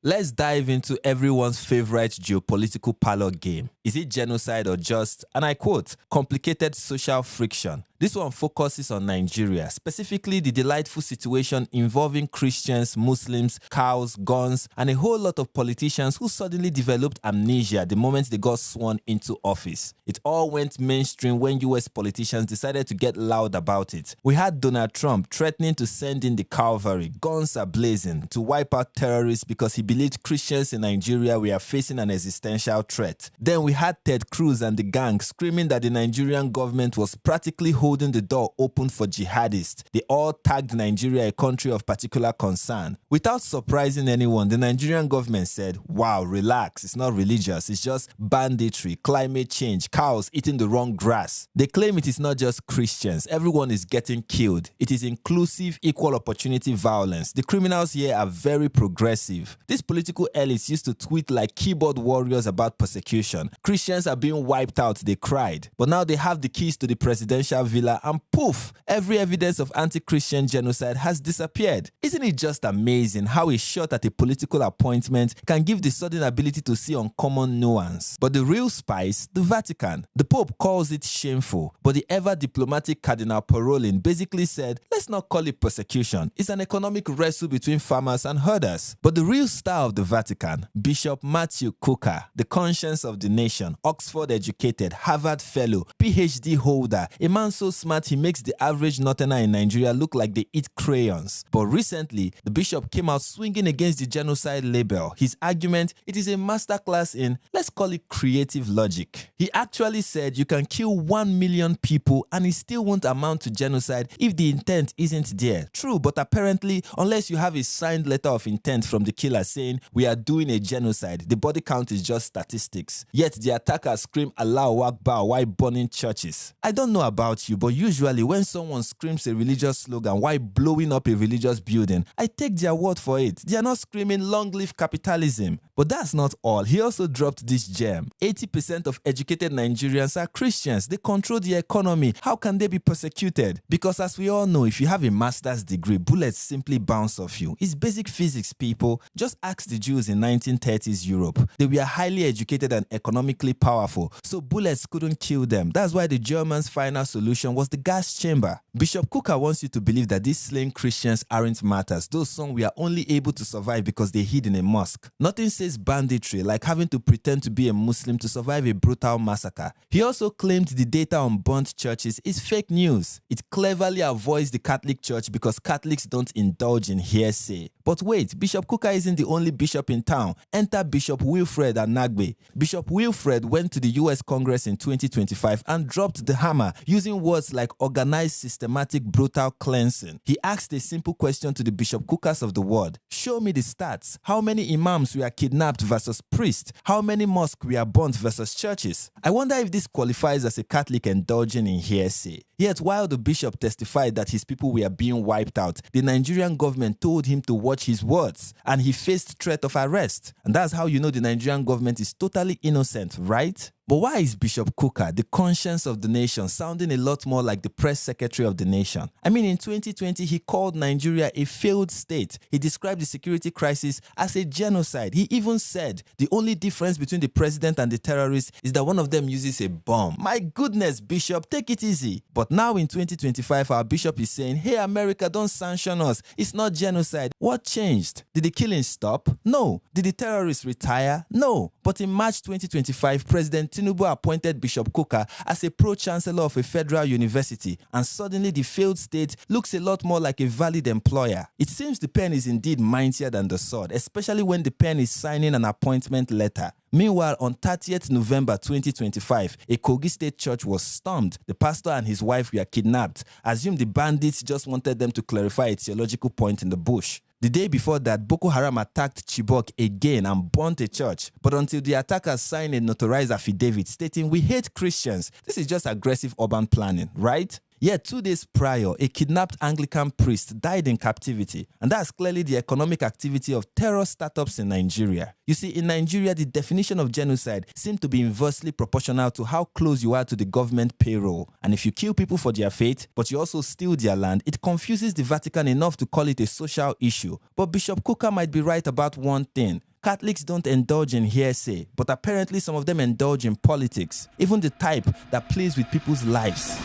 Let's dive into everyone's favorite geopolitical parlor game. Is it genocide or just, and I quote, complicated social friction? This one focuses on Nigeria, specifically the delightful situation involving Christians, Muslims, cows, guns, and a whole lot of politicians who suddenly developed amnesia the moment they got sworn into office. It all went mainstream when US politicians decided to get loud about it. We had Donald Trump threatening to send in the cavalry, guns are blazing, to wipe out terrorists because he believed Christians in Nigeria were facing an existential threat. Then we had Ted Cruz and the gang screaming that the Nigerian government was practically holding the door open for jihadists. They all tagged Nigeria a country of particular concern. Without surprising anyone, the Nigerian government said, wow, relax, it's not religious, it's just banditry, climate change, cows eating the wrong grass. They claim it is not just Christians, everyone is getting killed. It is inclusive, equal opportunity violence. The criminals here are very progressive. These political elites used to tweet like keyboard warriors about persecution. Christians are being wiped out, they cried. But now they have the keys to the presidential villa and poof, every evidence of anti-Christian genocide has disappeared. Isn't it just amazing how a shot at a political appointment can give the sudden ability to see uncommon nuance? But the real spice, the Vatican. The Pope calls it shameful, but the ever-diplomatic Cardinal Parolin basically said, let's not call it persecution. It's an economic wrestle between farmers and herders. But the real star of the Vatican, Bishop Matthew Cooker, the conscience of the nation, Oxford-educated, Harvard fellow, PhD holder, a man so smart he makes the average northerner in Nigeria look like they eat crayons. But recently, the bishop came out swinging against the genocide label. His argument, it is a masterclass in, let's call it creative logic. He actually said you can kill 1 million people and it still won't amount to genocide if the intent isn't there. True, but apparently, unless you have a signed letter of intent from the killer saying, we are doing a genocide, the body count is just statistics. Yet the attackers scream Allahu Akbar while burning churches. I don't know about you, but usually when someone screams a religious slogan while blowing up a religious building, I take their word for it. They are not screaming long live capitalism. But that's not all. He also dropped this gem. 80% of educated Nigerians are Christians. They control the economy. How can they be persecuted? Because as we all know, if you have a master's degree, bullets simply bounce off you. It's basic physics, people. Just ask the Jews in 1930s Europe. They were highly educated and economically powerful, so bullets couldn't kill them. That's why the Germans' final solution was the gas chamber. Bishop Cooker wants you to believe that these slain Christians aren't martyrs. Those some were only able to survive because they hid in a mosque. Nothing says banditry like having to pretend to be a Muslim to survive a brutal massacre. He also claimed the data on burnt churches is fake news. It cleverly avoids the Catholic Church because Catholics don't indulge in hearsay. But wait, Bishop Cooker isn't the only bishop in town. Enter Bishop Wilfred Anagbe. Bishop Wilfred went to the US Congress in 2025 and dropped the hammer using words like organized, systematic, brutal cleansing. He asked a simple question to the Bishop Cookers of the world. Show me the stats. How many imams were kidnapped versus priests? How many mosques were burnt versus churches? I wonder if this qualifies as a Catholic indulging in hearsay. Yet while the bishop testified that his people were being wiped out, the Nigerian government told him to watch his words and he faced threat of arrest. And that's how you know the Nigerian government is totally innocent, right? But why is Bishop Cooker, the conscience of the nation, sounding a lot more like the press secretary of the nation? I mean, in 2020, he called Nigeria a failed state. He described the security crisis as a genocide. He even said the only difference between the president and the terrorists is that one of them uses a bomb. My goodness, Bishop, take it easy. But now in 2025, our bishop is saying, hey, America, don't sanction us. It's not genocide. What changed? Did the killing stop? No. Did the terrorists retire? No. But in March 2025, President Tinubu appointed Bishop Cooker as a pro-chancellor of a federal university, and suddenly the failed state looks a lot more like a valid employer. It seems the pen is indeed mightier than the sword, especially when the pen is signing an appointment letter. Meanwhile, on 30th November 2025, a Kogi State church was stormed. The pastor and his wife were kidnapped. Assumed the bandits just wanted them to clarify a theological point in the bush. The day before that, Boko Haram attacked Chibok again and burnt a church. But until the attackers signed a notarized affidavit stating, we hate Christians, this is just aggressive urban planning, right? Yet 2 days prior, a kidnapped Anglican priest died in captivity, and that's clearly the economic activity of terror startups in Nigeria. You see, in Nigeria, the definition of genocide seems to be inversely proportional to how close you are to the government payroll. And if you kill people for their faith, but you also steal their land, it confuses the Vatican enough to call it a social issue. But Bishop Cooker might be right about one thing. Catholics don't indulge in hearsay, but apparently some of them indulge in politics, even the type that plays with people's lives.